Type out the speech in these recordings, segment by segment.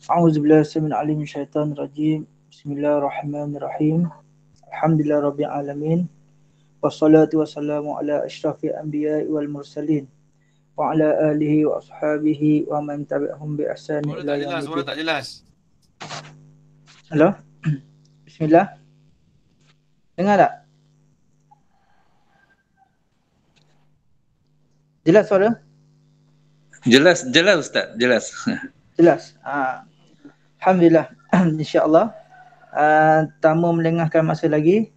A'udzubillahi samil alim syaitanir rajim. Bismillahirrahmanirrahim. Alhamdulillah rabbil alamin. Wassalatu wassalamu ala asyrafil anbiya'i wal mursalin wa ala alihi wa ashabihi wa man tabi'ahum bi ihsan Suara ila tak jelas, suara yaumil. tak jelas. Halo. Bismillah. Dengar tak? Jelas suara? Jelas, jelas Ustaz, jelas. Jelas. Alhamdulillah. InsyaAllah. Tanpa melengahkan masa lagi,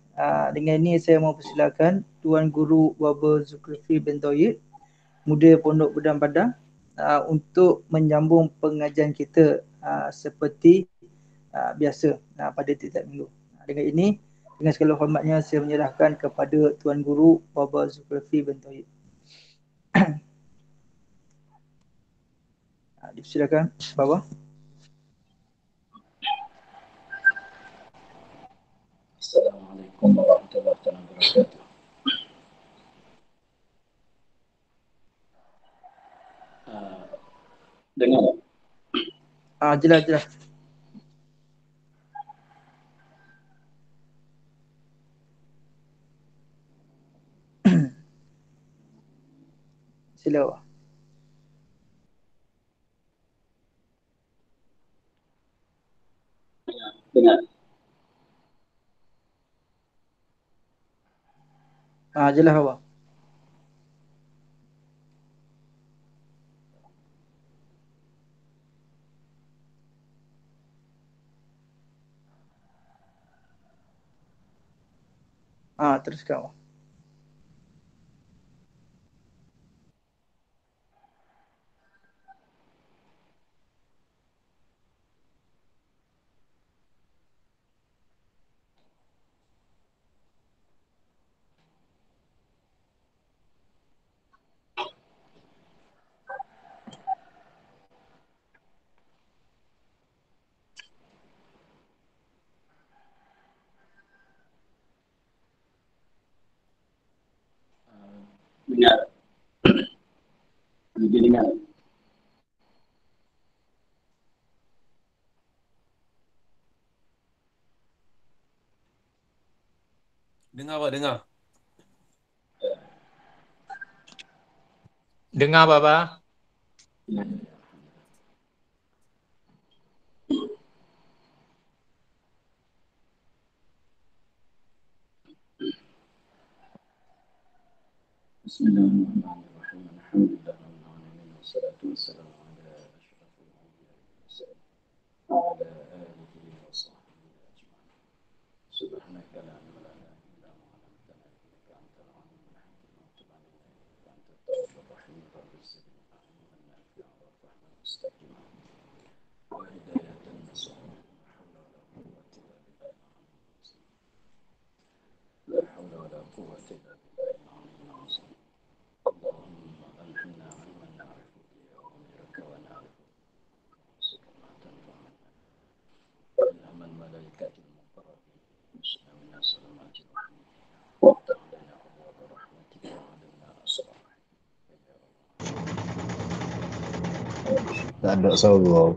dengan ini saya mau persilakan Tuan Guru Waba Zulkifli bin Toyib, Muda Pondok Pedang Padang, untuk menyambung pengajian kita seperti biasa pada tiap minggu. Dengan ini, dengan segala hormatnya saya menyerahkan kepada Tuan Guru Waba Zulkifli bin Toyib. Dipersilakan bawah. Assalamualaikum warahmatullahi wabarakatuh. Dengar? Jelas. Sila. Dengar. Jelas awak. Teruskan awak. Dengar. Dengar. Dengar apa? Dengar. Dengar Baba. Bismillahirrahmanirrahim. Alhamdulillahirabbil alamin wassalatu wassalamu ala asyrafil anbiya'i wal mursalin wa ala alihi wa sahbihi ajma'in. Subhanaka la ilma lana illa ma 'allamtana innaka antal alimul hakim. Wa tub 'alaina innaka antat tawwabur rahim. Rabbi zidni ilman nafi'an warhamni mustaqima wa hidayatan nasuha. La hawla wa la quwwata illa billahi al-'aliyyil 'azim. اللهم ألهمنا علما نعرف به وأمرك ونعرف ونسك ما تنفعنا وإلهام الملائكة المقربين نسنا من سلامات الرحمن وافتح لنا أبواب رحمتك وعلمنا أسرار Tak ada suara.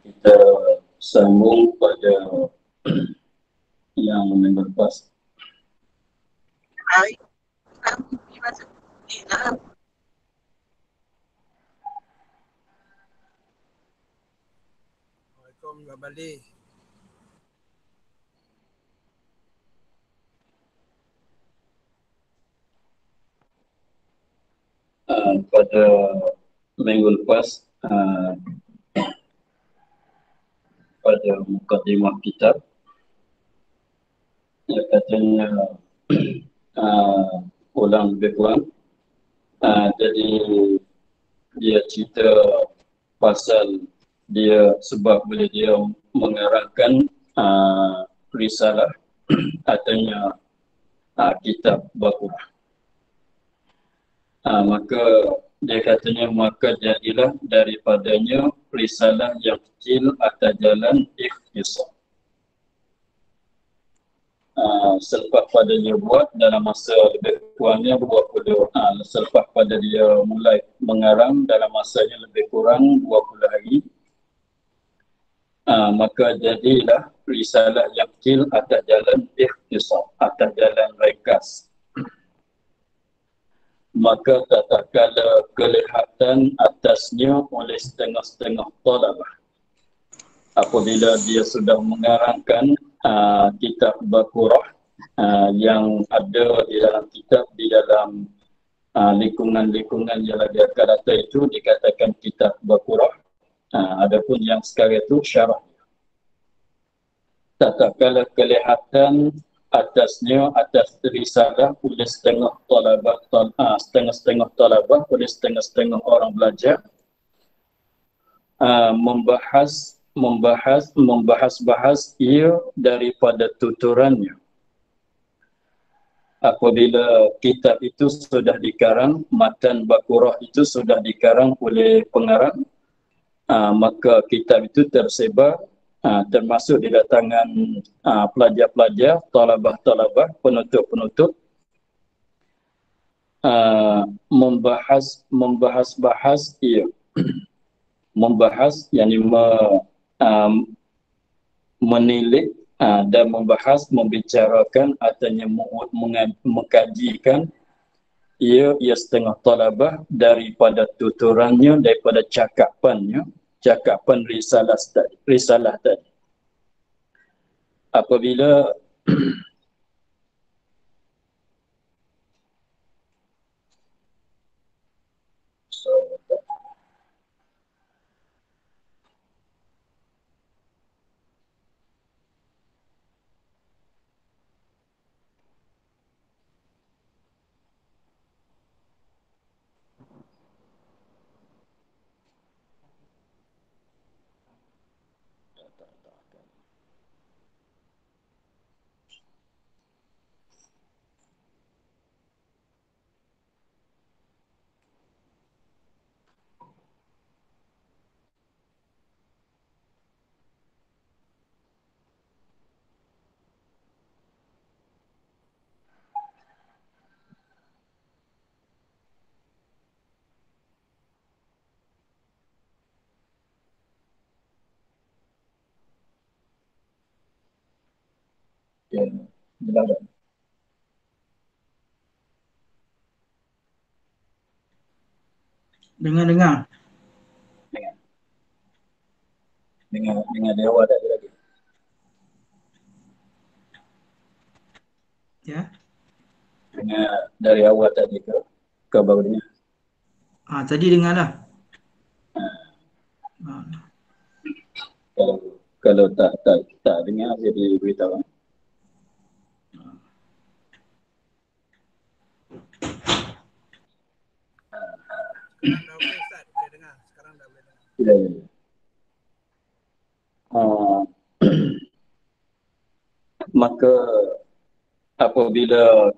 Kita sambung pada yang minggu lepas. Assalamualaikum kembali. Pada minggu lepas uh, pada mukadimah kitab, dia katanya ulang lebih kurang. Jadi dia cerita pasal dia sebab bila dia mengarahkan risalah katanya kitab Baqarah. Maka dia katanya maka jadilah daripadanya risalah yang kecil atas jalan ikhtisar. Selepas pada dia buat dalam masa lebih kurangnya 20 selepas pada dia mulai mengarang dalam masanya lebih kurang 20 hari, maka jadilah risalah yang kecil atas jalan ikhtisar, atas jalan ringkas. Maka tak kala kelihatan atasnya oleh setengah-setengah talabah apabila dia sudah mengarangkan kitab Baqarah yang ada di dalam kitab, di dalam lingkungan-lingkungan yang lagi akan datang itu dikatakan kitab Baqarah. Adapun yang sekarang itu syarah. Tak kala kelihatan atasnya atas risalah oleh setengah talabah oleh setengah orang belajar membahas ia daripada tuturannya. Apabila kitab itu sudah dikarang, matan Baqarah itu sudah dikarang oleh pengarang, maka kitab itu tersebar, termasuk di tangan pelajar-pelajar, talabah-talabah, penutup-penutup, membahas ia, membahas yakni menilik dan membicarakan ataunya mengkajikan ia setengah talabah daripada tuturannya, daripada cakapan risalah tadi. Apabila Dengar. Dengar dia awal tak ada lagi. Ya. Dengar dari awal tadi ke baru dengar. Tadi dengarlah. Kalau tak dengar jadi beritahu. Sekarang dah boleh Ustaz, boleh dengar. Sekarang dah boleh dengar. Ya. Maka apabila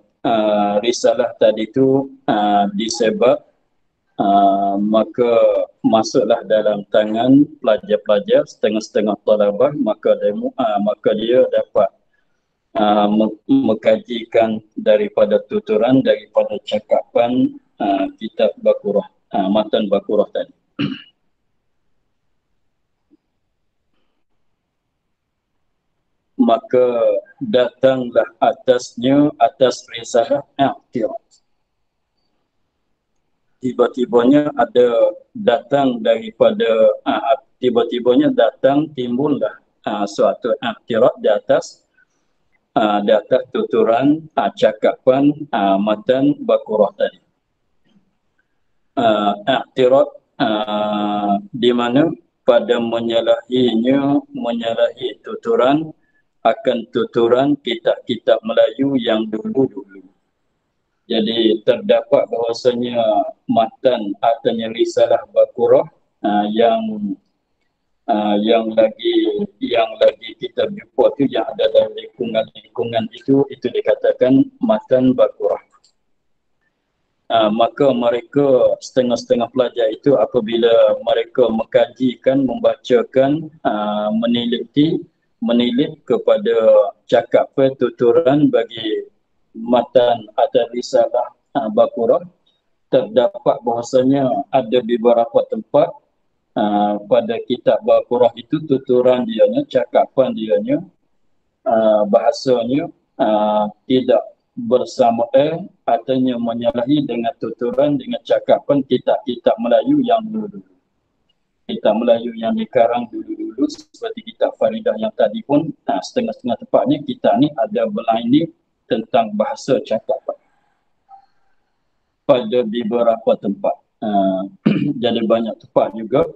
risalah tadi itu disebar, maka masuklah dalam tangan pelajar-pelajar setengah-setengah talabah, maka dia dapat mengkajikan daripada tuturan, daripada cakapan kitab Baqarah, matan Baqarah tadi. Maka datanglah atasnya, atas risalah i'tirad. Tiba-tibanya ada datang daripada tiba-tibanya datang timbullah suatu i'tirad di atas tuturan cakapan matan Baqarah tadi. I'tirad di mana pada menyalahi tuturan akan tuturan kitab-kitab Melayu yang dulu-dulu. Jadi terdapat bahawasanya matan artinya risalah Baqarah yang lagi kita jumpa tu yang ada dalam lingkungan itu dikatakan matan Baqarah. Maka mereka setengah-setengah pelajar itu apabila mereka mengkajikan, membacakan, menilik kepada cakap tuturan bagi matan atau risalah Baqarah, terdapat bahasanya ada beberapa tempat pada kitab Baqarah itu tuturan dianya, cakapan dianya, bahasanya tidak bersamaan, artinya menyalahi dengan tuturan dengan cakapan kitab-kitab Melayu yang dulu-dulu. Kitab Melayu yang dikarang dulu-dulu seperti kitab Faridah yang tadi pun setengah-setengah tepatnya kitab ni ada berlainan tentang bahasa cakapan pada beberapa tempat. Jadi banyak tempat juga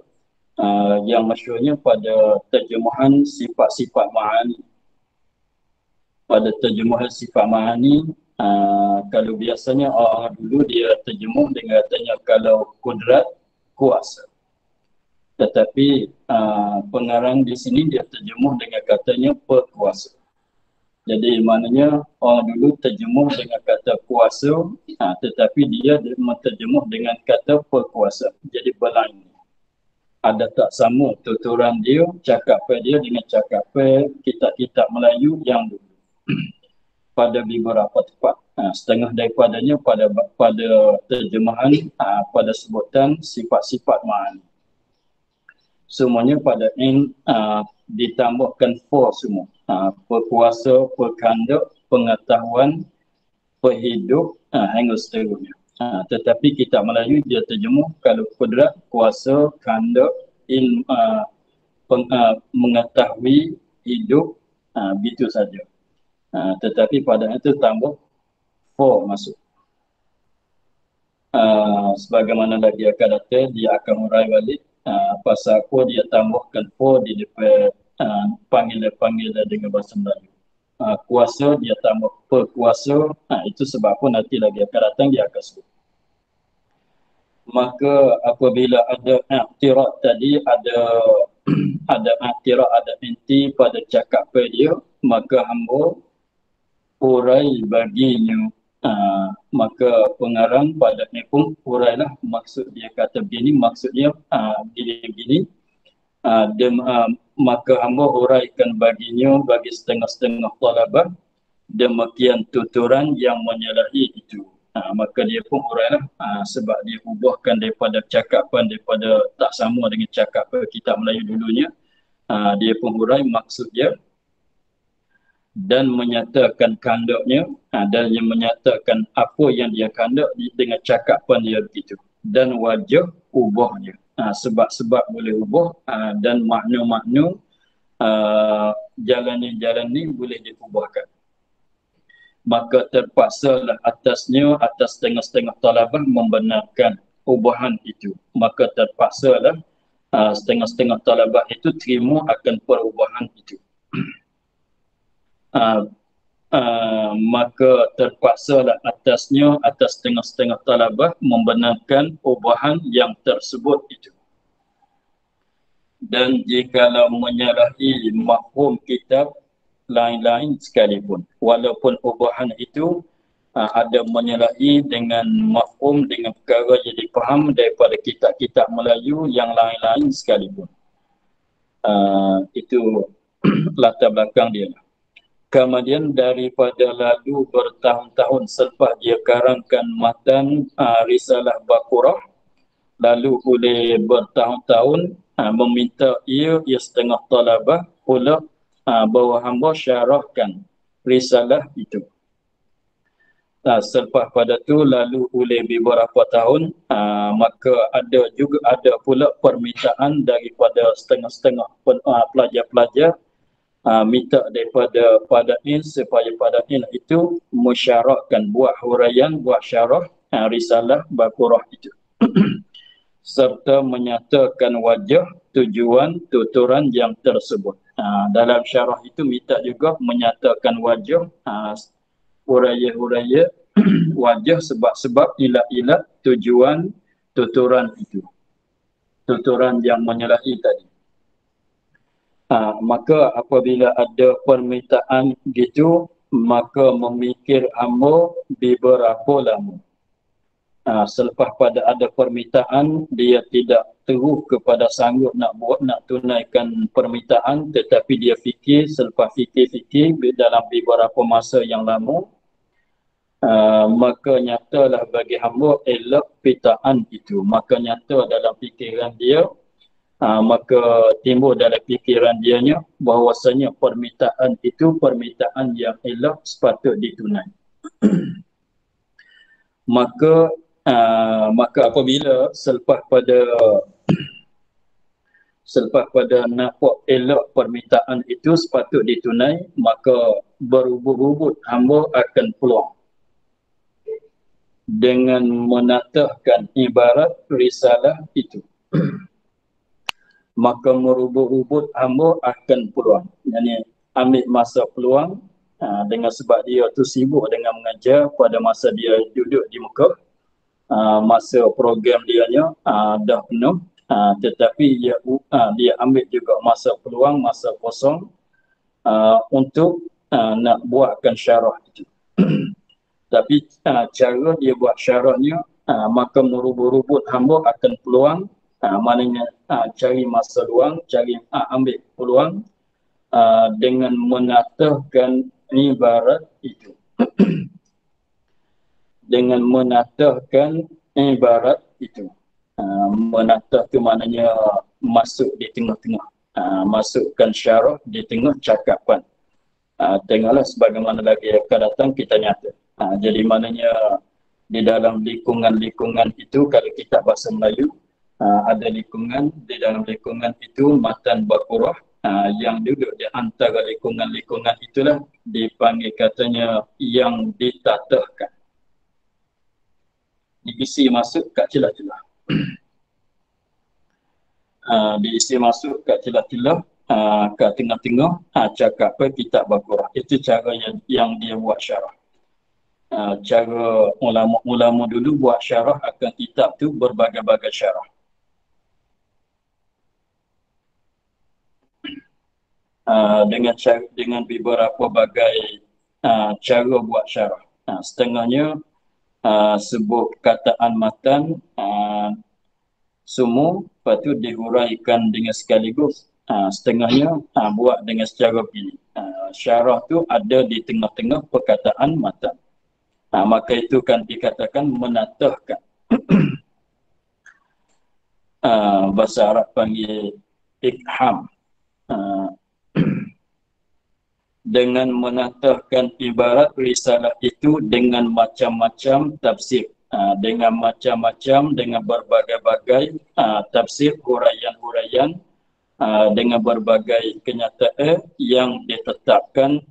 yang masyhurnya pada terjemahan sifat-sifat ma'ani. Pada terjemahan sifat ma'ani, kalau biasanya orang dulu dia terjemuh dengan katanya kalau kudrat, kuasa. Tetapi pengarang di sini dia terjemuh dengan katanya perkuasa. Jadi maknanya orang dulu terjemuh dengan kata kuasa, tetapi dia menterjemuh dengan kata perkuasa. Jadi berlain. Ada tak sama tuturan dia, cakapan dia dengan cakapan kitab-kitab Melayu yang dulu. Pada beberapa tempat, setengah daripadanya pada terjemahan pada sebutan sifat-sifat ma'ani. Semuanya pada ditambahkan for semua, perkuasa, perkandak, pengetahuan, perhidup, hingga seterusnya. Tetapi kitab Melayu dia terjemuh kalau kudrat, kuasa, kandak, mengetahui, hidup, begitu saja. Tetapi pada itu tambah for masuk. Sebagaimana lagi akan datang, dia akan urai balik pasal apa dia tambahkan for di depan panggilan dengan bahasa Melayu. Kuasa dia tambah perkuasa, itu sebab apa nanti lagi akan datang dia akan sebut. Maka apabila ada i'tirad tadi, ada i'tirad, ada inti pada cakapan dia, maka hamba urai baginya. Maka pengarang pada ni pun urailah maksud dia kata begini, maksudnya gini-gini. Maka hamba uraikan baginya bagi setengah-setengah talabah demikian tuturan yang menyalahi itu. Maka dia pun urailah sebab dia ubahkan daripada cakapan daripada tak sama dengan cakapan kitab Melayu dulunya. Dia pun urai maksud dia dan menyatakan kandaknya, dan yang menyatakan apa yang dia kandak dengan cakapan dia begitu, dan wajah ubahnya, sebab-sebab boleh ubah, dan makna-makna jalan ni boleh diubahkan. Maka terpaksalah atas setengah-setengah talabah membenarkan ubahan itu. Maka terpaksalah setengah-setengah talabah itu terima akan perubahan itu. Maka terpaksalah atas setengah-setengah talabah membenarkan ubahan yang tersebut itu. Dan jikalau menyalahi mafhum kitab lain-lain sekalipun, walaupun ubahan itu ada menyalahi dengan mafhum, dengan perkara yang dipaham daripada kitab-kitab Melayu yang lain-lain sekalipun, itu latar belakang dia. Kemudian daripada lalu bertahun-tahun selepas dia karangkan matan risalah Baqarah, lalu oleh bertahun-tahun meminta ia setengah talabah pula bahawa hamba syarahkan risalah itu. Selepas pada tu lalu oleh beberapa tahun, maka ada pula permintaan daripada setengah-setengah pelajar-pelajar minta daripada Padain supaya Padain itu mensyarahkan, buat huraian, buat syarah risalah Baqarah itu. serta menyatakan wajah, tujuan, tuturan yang tersebut. Dalam syarah itu minta juga menyatakan wajah, huraya-huraya wajah, sebab-sebab, ilat-ilat, tujuan, tuturan itu. Tuturan yang menyalahi tadi. Maka apabila ada permintaan gitu, maka memikir hamba beberapa lama. Selepas pada ada permintaan, dia tidak terus kepada sanggup nak tunaikan permintaan, tetapi dia fikir, selepas fikir dalam beberapa masa yang lama, maka nyatalah bagi hamba elok pitaan itu. Maka nyata dalam fikiran dia, maka timbul dalam fikiran dianya bahawasanya permintaan itu permintaan yang elok, sepatut ditunai. Maka apabila selepas pada nampak elok permintaan itu sepatut ditunai, maka berubut-ubut hamba akan peluang dengan menatahkan ibarat risalah itu. Maka merubut-ubut hamba akan peluang. Yani ambil masa peluang, dengan sebab dia tu sibuk dengan mengajar pada masa dia duduk di muka, masa program dia dah penuh, tetapi dia ambil juga masa peluang, masa kosong untuk nak buatkan syarah itu. Tapi cara dia buat syarahnya, maka merubut-rubut hamba akan peluang, maknanya cari masa luang, ambil peluang dengan menatahkan ibarat itu. Dengan menatahkan ibarat itu. Menatah itu maknanya masuk di tengah-tengah. Masukkan syarah di tengah cakapan. Tengoklah sebagaimana lagi akan datang kita nyata. Jadi maknanya di dalam lingkungan-lingkungan itu, kalau kita bahasa Melayu, ada lingkungan, di dalam lingkungan itu matan bakurah, yang duduk di antara lingkungan-lingkungan itulah dipanggil katanya yang ditatahkan. Diisi masuk kat celah-celah. Diisi masuk kat celah-celah, kat tengah-tengah, cakap kitab bakurah. Itu cara yang dia buat syarah. Cara ulama-ulama dulu buat syarah akan kitab tu berbagai-bagai syarah. Dengan beberapa bagai cara buat syarah. Setengahnya sebut kataan matan semua, lepas tu dihuraikan dengan sekaligus. Setengahnya buat dengan secara begini. Syarah tu ada di tengah-tengah perkataan matan. Maka itu kan dikatakan menatahkan. Bahasa Arab panggil ikham. Dengan menatahkan ibarat risalah itu dengan macam-macam tafsir, dengan macam-macam, dengan berbagai-bagai tafsir, huraian-huraian, dengan berbagai kenyataan yang ditetapkan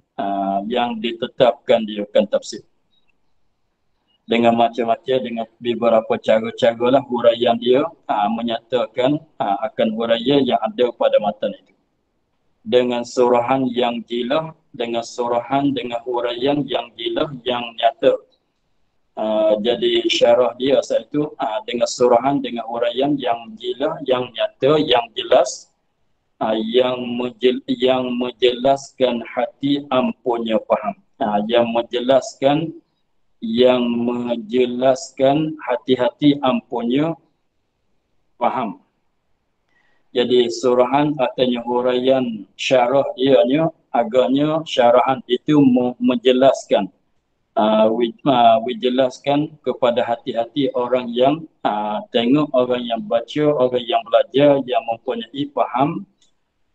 diakan tafsir. Dengan macam-macam, dengan beberapa cara-cara lah huraian dia menyatakan akan huraian yang ada pada matan itu. Dengan surahan yang jilah, dengan surahan, dengan huraian yang jilah, yang nyata. Jadi syarah dia asal itu dengan surahan, dengan huraian yang jilah, yang nyata, yang jelas, yang menjelaskan hati ampunya faham. Yang menjelaskan hati-hati ampunya faham. Jadi surahan artinya huraian, syarah ianya agaknya syarahan itu menjelaskan, menjelaskan kepada hati-hati orang yang tengok, orang yang baca, orang yang belajar, yang mempunyai faham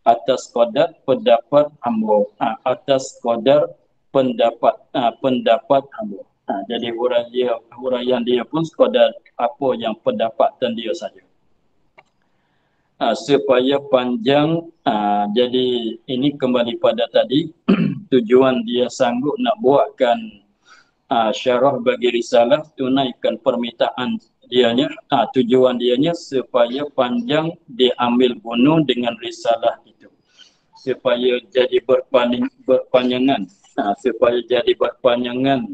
atas qadar pendapat hamba, atas qadar pendapat hamba. Jadi huraian dia pun sekadar apa yang pendapatan dia saja. Supaya panjang, jadi ini kembali pada tadi tujuan dia sanggup nak buatkan syarah bagi risalah, tunaikan permintaan tujuan dianya supaya panjang diambil bunuh dengan risalah itu, supaya jadi berpanjangan, supaya jadi berpanjangan,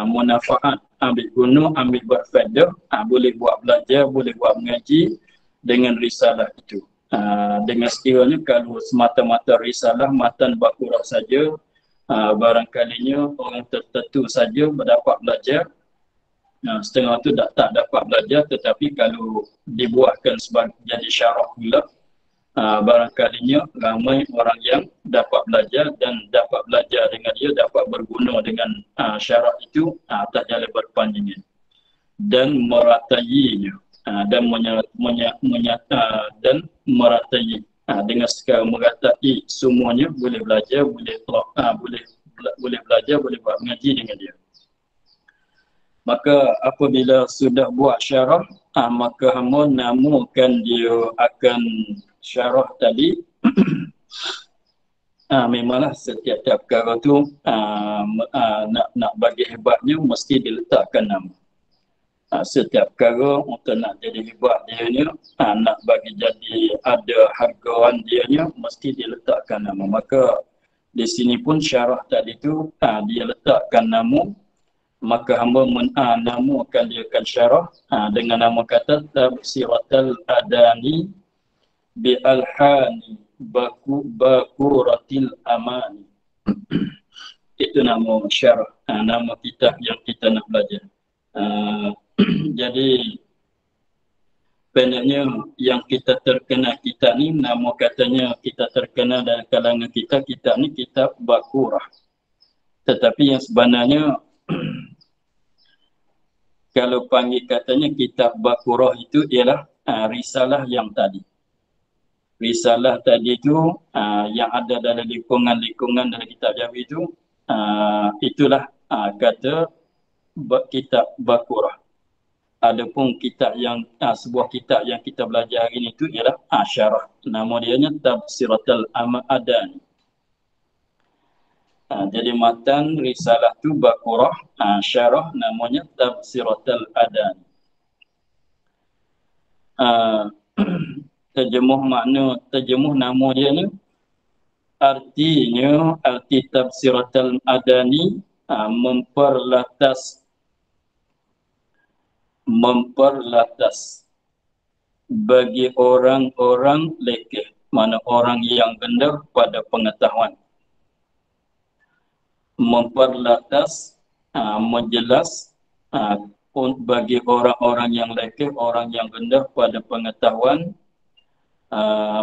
munafaat, ambil bunuh, ambil berfaedah, boleh buat belajar, boleh buat mengaji dengan risalah itu. Dengan sekiranya kalau semata-mata risalah matan bakurah saja, barangkalinya orang tertentu saja dapat belajar, setengah tu tak dapat belajar. Tetapi kalau dibuatkan sebagai jadi syarah pula, barangkalinya ramai orang yang dapat belajar dan dapat belajar dengan dia, dapat berguna dengan syarah itu atas jalan berpanjangan dan meratainya, dan dan meratai, dengan sekarang meratai semuanya, boleh belajar, boleh belajar, boleh buat mengaji dengan dia. Maka apabila sudah buat syarah, maka hamba namakan dia akan syarah tadi. Memanglah setiap perkara tu nak bagi hebatnya mesti diletakkan nama. Setiap perkara untuk nak jadi hebat dia ni, nak bagi jadi ada hargaan dia ni, mesti diletakkan nama. Maka di sini pun syarah tadi tu dia letakkan nama. Maka hamba namakan dia akan syarah dengan nama kata Tabsiratul Adani bi alhani bakuratil amani. Itu nama syarah, nama kitab yang kita nak belajar. Jadi pendeknya yang kita terkenal kitab ni, nama katanya kita terkenal dalam kalangan kita, kitab ni kitab Bakurah. Tetapi yang sebenarnya kalau panggil katanya kitab Bakurah itu ialah risalah yang tadi. Risalah tadi itu yang ada dalam lingkungan dalam kitab Jawi itu, itulah kata kitab Bakurah. Adapun kitab yang sebuah kitab yang kita belajar hari ini itu ialah syarah. Nama dianya Tabsiratul Adani. Jadi matan risalah tu Bakurah, syarah namanya Tabsiratul Adani. Terjemuh nama dia ni, arti Tabsiratul Adani memperlatas bagi orang-orang lekeh, mana orang yang rendah pada pengetahuan. Memperlatas, menjelas bagi orang-orang yang lekeh, orang yang rendah pada pengetahuan,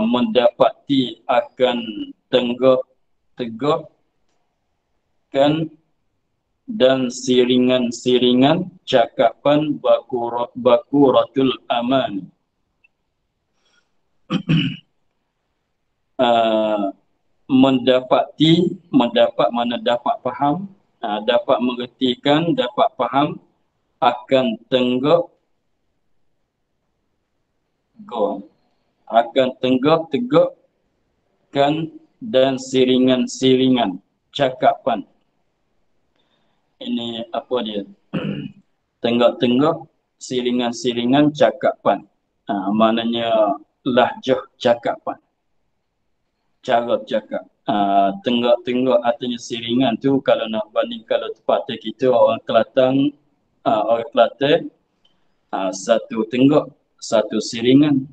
mendapati akan tegakkan dan siringan-siringan cakapan Bakuratul Aman. Mendapat mana dapat faham, dapat mengertikan, dapat faham akan tegakkan dan siringan-siringan cakapan. Ini apa dia? Tenggak-tenggak, siringan-siringan cakapan. Maknanya lahjah cakapan, cara cakap. Tenggak-tenggak artinya siringan tu, kalau nak banding kalau tempat kita orang Kelantan, satu tenggak, satu siringan.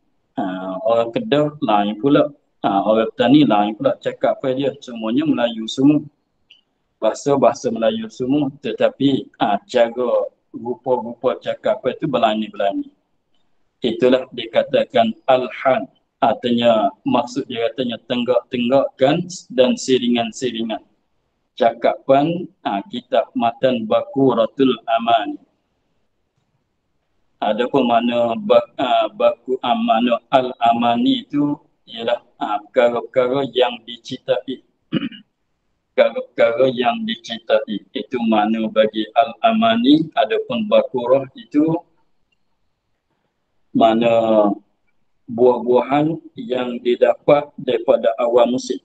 Orang Kedah lain pula, orang Petani lain pula, cakap apa dia, semuanya Melayu semua. Bahasa Melayu semua, tetapi cara rupa-rupa cakap itu berlani-berlani. Itulah dikatakan alhan, artinya maksud dia katanya tenggak-tenggakkan dan siringan-siringan cakapan kitab matan Bakuratul Amani. Adapun mana mana al-amani itu ialah perkara-perkara yang dicitapi. Perkara-perkara yang dicitapi itu mana bagi al-amani. Adapun Bakurah itu mana buah-buahan yang didapat daripada awal musim.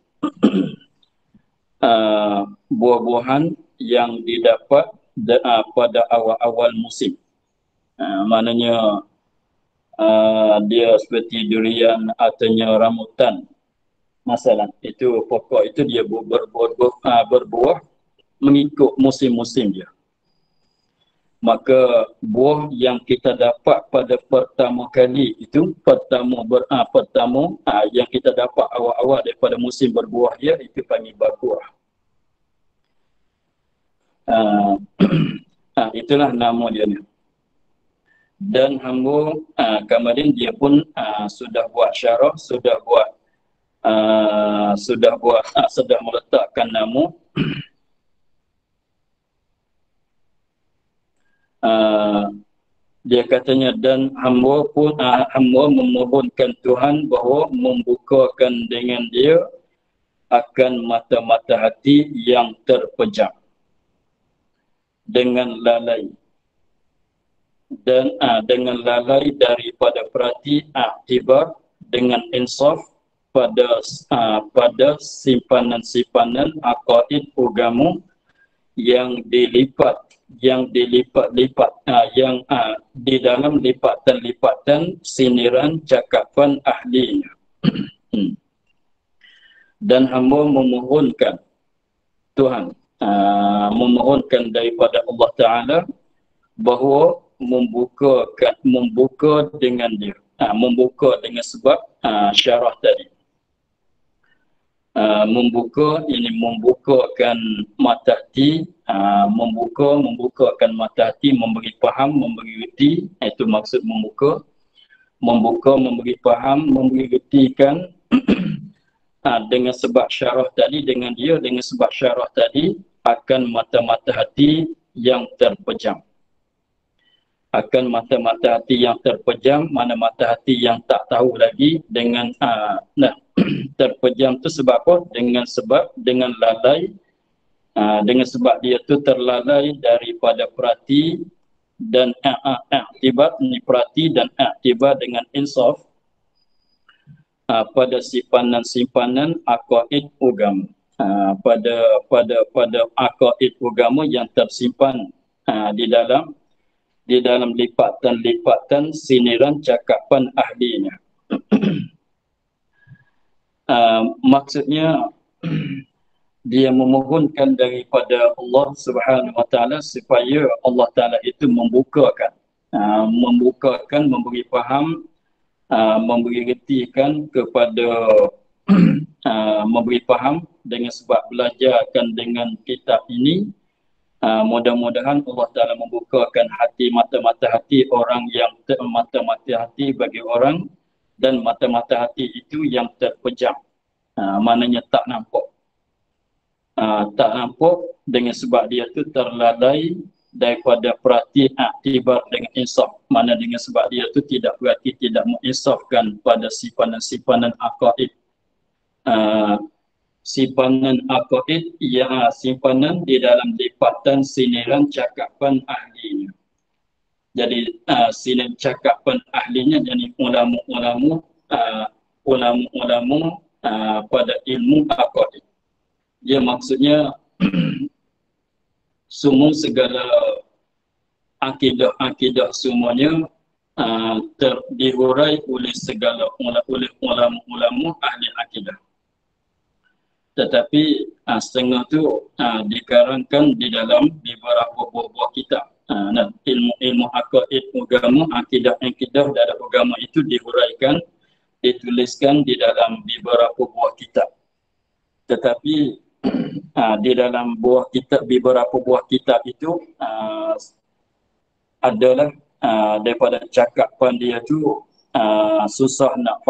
Buah-buahan yang didapat pada awal-awal musim. Maknanya dia seperti durian atau rambutan. Masalah itu pokok itu dia berbuah mengikut musim-musim dia. Maka buah yang kita dapat pada pertama kali itu pertama yang kita dapat awal-awal daripada musim berbuah dia itu panggil berbuah. Itulah nama dia ni. Dan hamba kemudian dia pun sudah buat syarah, sudah meletakkan nama. Dia katanya dan hamba memohonkan Tuhan bahawa membukakan dengan dia akan mata-mata hati yang terpejam dengan lalai dan dengan lalai daripada perhati aktibar dengan insaf pada simpanan-simpanan aqaid agama yang dilipat-lipat di dalam lipatan-lipatan siniran cakapan ahlinya. Dan hamba memohonkan Tuhan, memohonkan daripada Allah Ta'ala bahawa membuka dengan dia, membuka dengan sebab syarah tadi. Membukakan mata hati, membukakan mata hati, memberi faham, memberi reti, itu maksud membuka, memberi faham, memberi retikan dengan sebab syarah tadi, dengan sebab syarah tadi akan mata-mata hati yang terpejam. Akan mata-mata hati yang terpejam, mana mata hati yang tak tahu lagi dengan terpejam tu sebab apa? Dengan lalai, dengan sebab dia tu terlalai daripada perhati dan aktibat, perhati dan aktibat dengan insaf pada simpanan-simpanan aqaid agama, pada aqaid agama yang tersimpan di dalam lipatan-lipatan siniran cakapan ahlinya. Maksudnya dia memohonkan daripada Allah Subhanahu Wa Taala supaya Allah Taala itu membukakan, memberi faham, memberi retikan kepada memberi faham dengan sebab belajarkan dengan kitab ini. Mudah-mudahan Allah Ta'ala membukakan hati, mata-mata hati orang yang mata-mata hati bagi orang, dan mata-mata hati itu yang terpejam, maknanya tak nampak, dengan sebab dia tu terlalai daripada perhati aktibar dengan insaf, mana dengan sebab dia tu tidak perhati, tidak menginsafkan pada simpanan-simpanan aqaid, simpanan aqaid yang simpanan di dalam lipatan siniran cakapan ahlinya. Jadi siniran cakapan ahlinya, jadi ulama-ulama pada ilmu aqaid. Dia maksudnya segala akidah semuanya dihurai oleh ulama ahli akidah. Tetapi setengah tu dikarangkan di dalam beberapa buah kitab. Ilmu aqaid agama, akidah dalam agama itu dihuraikan, dituliskan di dalam beberapa buah kitab. Tetapi di dalam beberapa buah kitab itu adalah daripada cakapan dia tu susah nak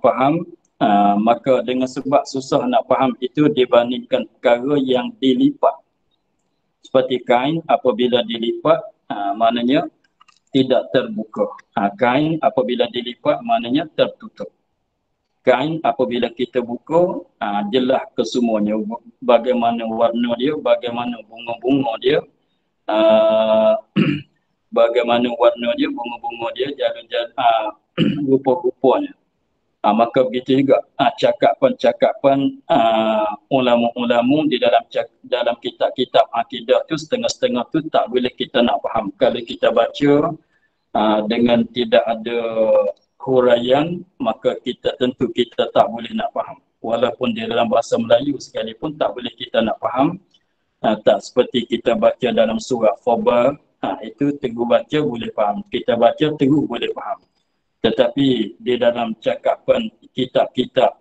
faham, maka dengan sebab susah nak faham itu dibandingkan perkara yang dilipat. Seperti kain apabila dilipat, maknanya tidak terbuka. Kain apabila dilipat maknanya tertutup. Kain apabila kita buka, jelas kesemuanya, bagaimana warna dia, bagaimana bunga-bunga dia, bagaimana warna dia, bunga-bunga dia, jalan-jalan, rupa-rupanya. Maka begitu juga cakapan-cakapan ulama-ulama di dalam kitab-kitab akidah tu setengah-setengah tu tak boleh kita nak faham. Kalau kita baca dengan tidak ada huraian, maka tentu kita tak boleh nak faham. Walaupun di dalam bahasa Melayu sekalipun tak boleh kita nak faham. Tak seperti kita baca dalam surah Khabar, itu teguh baca boleh faham. Kita baca teguh boleh faham. Tetapi di dalam cakapan kitab-kitab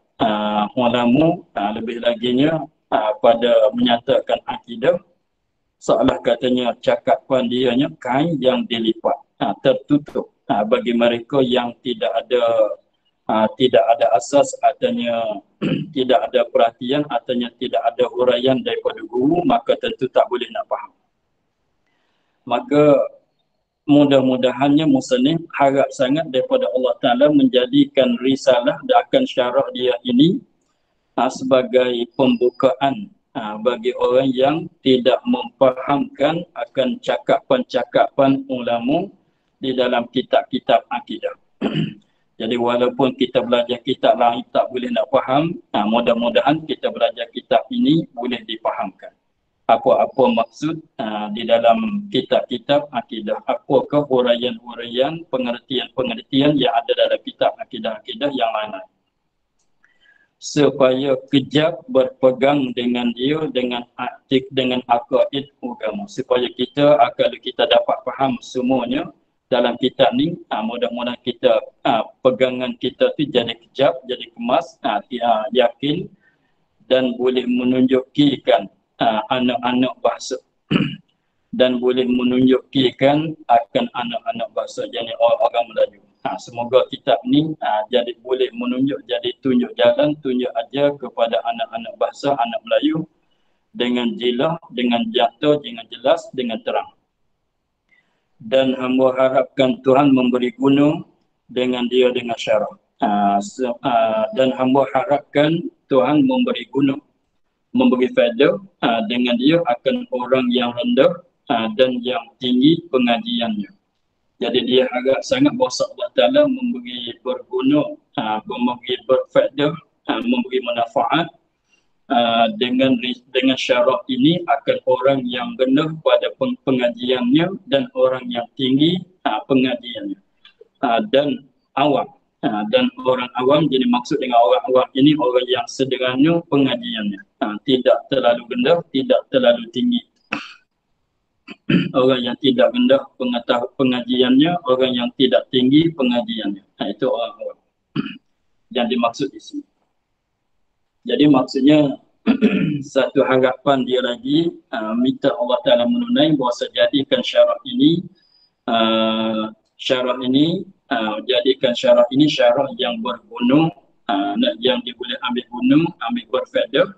ulama, lebih laginya pada menyatakan akidah, seolah katanya cakapan dianya kain yang dilipat, tertutup bagi mereka yang tidak ada asas, artinya tidak ada perhatian, artinya tidak ada huraian daripada guru, maka tentu tak boleh nak faham. Maka mudah-mudahannya musannif harap sangat daripada Allah Ta'ala menjadikan risalah dan akan syarah dia ini sebagai pembukaan bagi orang yang tidak memfahamkan akan cakapan-cakapan ulama di dalam kitab-kitab akidah. Jadi walaupun kita belajar kitab lain tak boleh nak faham, mudah-mudahan kita belajar kitab ini boleh difahamkan. Apa-apa maksud di dalam kitab-kitab akidah, apakah huraian-huraian, pengertian-pengertian yang ada dalam kitab akidah-akidah yang lain. Supaya kejap berpegang dengan dia dengan akaid agama. Supaya kalau kita dapat faham semuanya dalam kitab ni, mudah-mudahan kita pegangan kita tu jadi kejap, jadi kemas, yakin dan boleh menunjukikan anak-anak bahasa dan boleh menunjukikan akan anak-anak bahasa, jadi orang Melayu. Semoga kitab ni jadi boleh menunjuk, jadi tunjuk jalan, tunjuk ajar kepada anak-anak bahasa, anak Melayu dengan jelas, dengan jatuh, dengan jelas, dengan terang. Dan hamba harapkan Tuhan memberi guna dengan dia dengan syarah. Dan hamba harapkan Tuhan memberi guna, memberi faedah dengan dia akan orang yang rendah dan yang tinggi pengajiannya. Jadi dia harap sangat bahawa Allah Ta'ala memberi berguna, memberi berfaedah, memberi manfaat dengan syarah ini akan orang yang rendah pada pengajiannya dan orang yang tinggi pengajiannya, dan awam. Dan orang awam, jadi maksud dengan orang awam ini orang yang sederhana pengajiannya, tidak terlalu rendah, tidak terlalu tinggi. Orang yang tidak rendah pengajiannya, orang yang tidak tinggi pengajiannya, itu orang awam yang dimaksud di sini. Jadi maksudnya satu harapan dia lagi, minta Allah Ta'ala menunai bahawa jadikan syarah ini jadikan syarah ini syarah yang berguna, yang dia boleh ambil guna, ambil berfaedah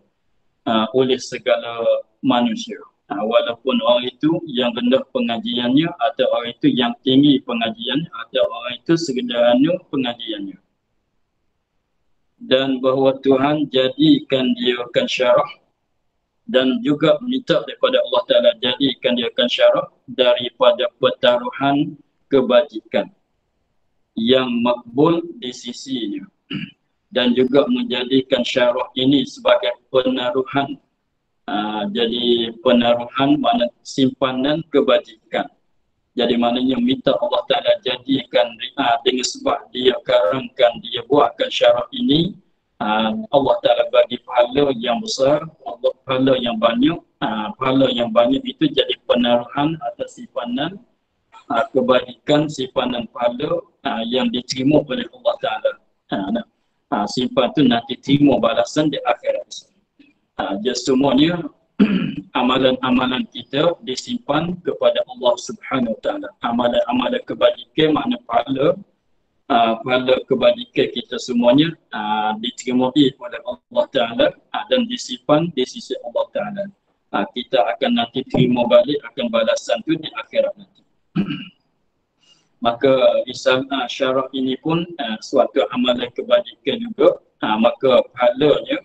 oleh segala manusia. Walaupun orang itu yang rendah pengajiannya, atau orang itu yang tinggi pengajiannya, atau orang itu sederhana pengajiannya. Dan bahawa Tuhan jadikan dia akan syarah, dan juga minta daripada Allah Ta'ala jadikan dia akan syarah daripada pertaruhan kebajikan yang makbul di sisinya, dan juga menjadikan syarah ini sebagai penaruhan. Jadi penaruhan mana simpanan kebajikan. Jadi maknanya minta Allah Ta'ala jadikan dengan sebab dia karangkan, dia buatkan syarah ini, Allah Ta'ala bagi pahala yang besar, pahala yang banyak. Pahala yang banyak itu jadi penaruhan atas simpanan kebajikan, simpanan pahala yang diterima oleh Allah Ta'ala. Simpan tu nanti terima balasan di akhirat. Jadi semuanya amalan-amalan kita disimpan kepada Allah Subhanahu Wa Ta'ala. Amalan-amalan kebajikan, makna pahala kebajikan kita semuanya diterima oleh Allah Ta'ala dan disimpan di sisi Allah Ta'ala. Kita akan nanti terima balik akan balasan tu di akhirat nanti. Maka syarah ini pun suatu amalan kebajikan juga, maka pahalanya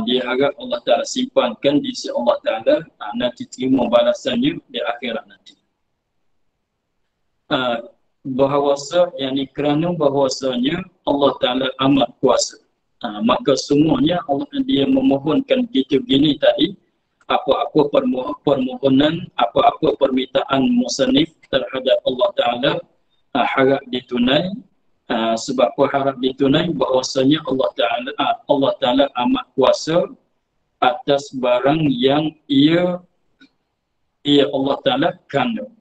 diharap Allah Ta'ala simpankan di sisi Allah Ta'ala, nanti terima balasannya di akhirat nanti. bahawasa yakni kerana bahawasanya Allah Ta'ala amat kuasa. Maka semuanya Allah dia memohonkan gitu gini tadi, apa-apa permohonan, apa-apa permintaan musannif terhadap Allah Ta'ala harap ditunai. Sebab apa harap ditunai? Bahawasanya Allah Ta'ala amat kuasa atas barang yang ia Allah Ta'ala kandung.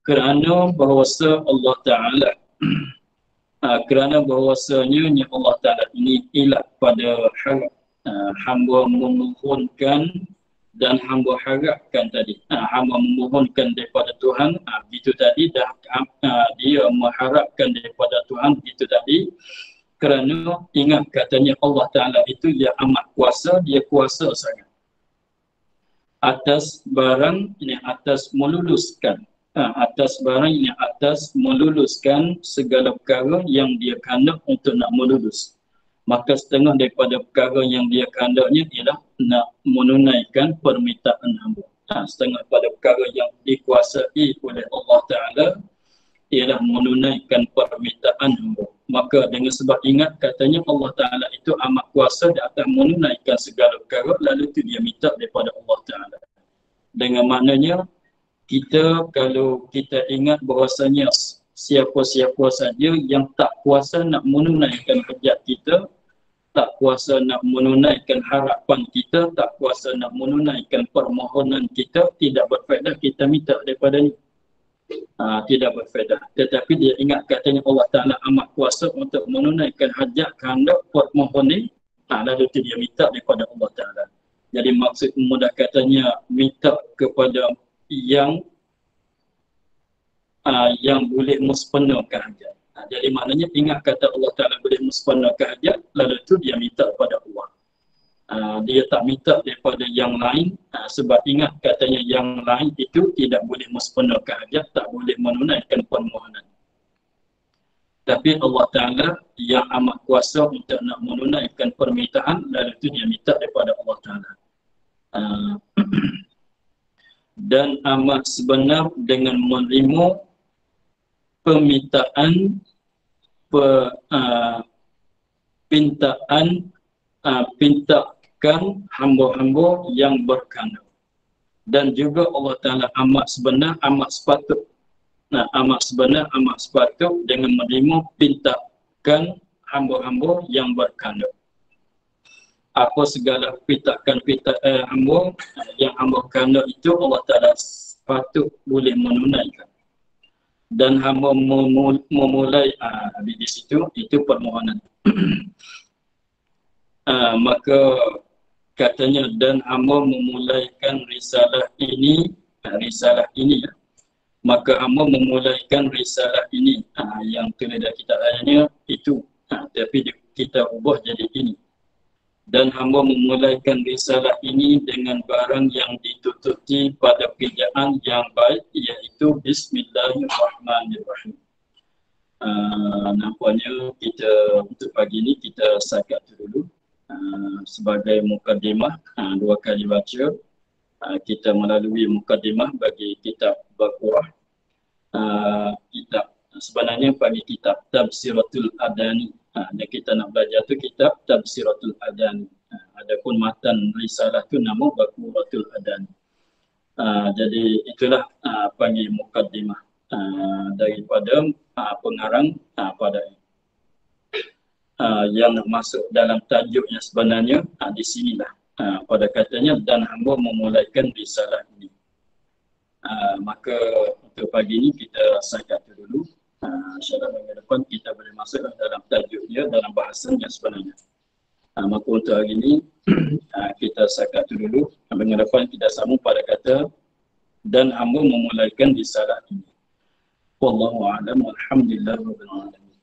Kerana bahawasa Allah Ta'ala kerana bahawasanya Allah Ta'ala ini ilah pada harap hamba memohonkan dan hamba harapkan tadi. Hamba memohonkan daripada Tuhan, begitu tadi, dah dia mengharapkan daripada Tuhan, begitu tadi. Kerana ingat katanya Allah Ta'ala itu dia amat kuasa, dia kuasa sangat atas barang ini, atas meluluskan atas barang ini, atas meluluskan segala perkara yang dia kehendak untuk nak melulus. Maka setengah daripada perkara yang dia kehendaknya ialah nak menunaikan permintaan hamba. Setengah pada perkara yang dikuasai oleh Allah Ta'ala ialah menunaikan permintaan hamba. Maka dengan sebab ingat katanya Allah Ta'ala itu amat kuasa di atas menunaikan segala perkara, lalu itu dia minta daripada Allah Ta'ala. Dengan maknanya kita, kalau kita ingat bahawasanya siapa-siapa saja yang tak kuasa nak menunaikan hajat kita, tak kuasa nak menunaikan harapan kita, tak kuasa nak menunaikan permohonan kita, tidak berfaedah kita minta daripadanya. Tidak berfaedah. Tetapi dia ingat katanya Allah Ta'ala amat kuasa untuk menunaikan hajat kehendak permohonan, lalu itu dia minta daripada Allah Ta'ala. Jadi maksud mudah katanya minta kepada yang boleh muspenuhkan hajat. Jadi maknanya ingat kata Allah Ta'ala boleh muspenuhkan hajat, lalu itu dia minta kepada Allah. Dia tak minta daripada yang lain, sebab ingat katanya yang lain itu tidak boleh muspenuhkan hajat, tak boleh menunaikan permohonan. Tapi Allah Ta'ala yang amat kuasa untuk nak menunaikan permintaan, lalu itu dia minta daripada Allah Ta'ala. Dan amat sebenar dengan menerima permintaan pintakan hamba-hamba yang berkehendak. Dan juga Allah Ta'ala amat sebenar, amat sepatut amat sepatut dengan menerima pintakan hamba-hamba yang berkehendak. Apa segala pintakan hamba yang hamba kehendak itu Allah Ta'ala sepatut boleh menunaikan. Dan hamba memulai di situ, itu permohonan. Maka katanya dan hamba memulaikan risalah ini ya. Maka hamba memulaikan risalah ini, yang tulis dalam kitab ayatnya itu, tapi kita ubah jadi ini. Dan hamba memulaikan risalah ini dengan barang yang ditutupi pada kerjaan yang baik, iaitu Bismillahirrahmanirrahim. Nampaknya kita untuk pagi ini kita sakat dulu sebagai mukadimah, 2 kali baca. Kita melalui mukadimah bagi kitab Baqarah. Kitab sebenarnya bagi kitab Tafsiratul Adani. Yang kita nak belajar tu kitab Tafsiratul Adani. Adapun matan risalah tu nama Baqaratul Adani. Jadi itulah panggil mukaddimah daripada pengarang pada yang masuk dalam tajuknya sebenarnya di sinilah pada katanya dan hamba memulaikan risalah ini. Maka untuk pagi ini kita sakat dulu. InsyaAllah minggu depan kita boleh masuk dalam tajuk dia, dalam bahasanya sebenarnya. Maka untuk hari ini kita sakat dulu. Minggu depan kita sambung pada kata dan hamba memulaikan risalah ini. Wallahu a'lam, walhamdulillah rabbil alamin.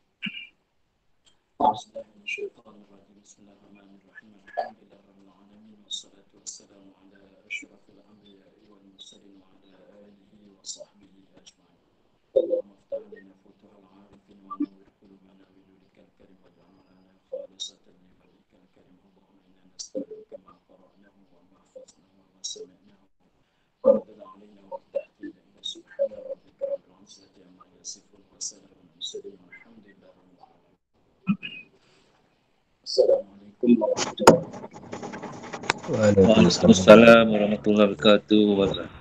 Bismillahirrahmanirrahim. Alhamdulillah rabbil alamin wassalatu wassalamu ala asyrafil anbiya'i wal mursalin wa ala alihi wa sahbihi ajma'in. Allahumma iftah lana futuhal 'arifin wa nawwir qulubana bi nurikal karim waj'al lana khalisatan li wajhikal karim. Allahumma inna nas'aluka ma qara'nahu wa ma hafadhnahu wa ma sami'nahu wa rabbana 'alaina wa iftah lana subhana rabbika rabbil 'izzati Waalaikumsalam warahmatullahi wabarakatuh.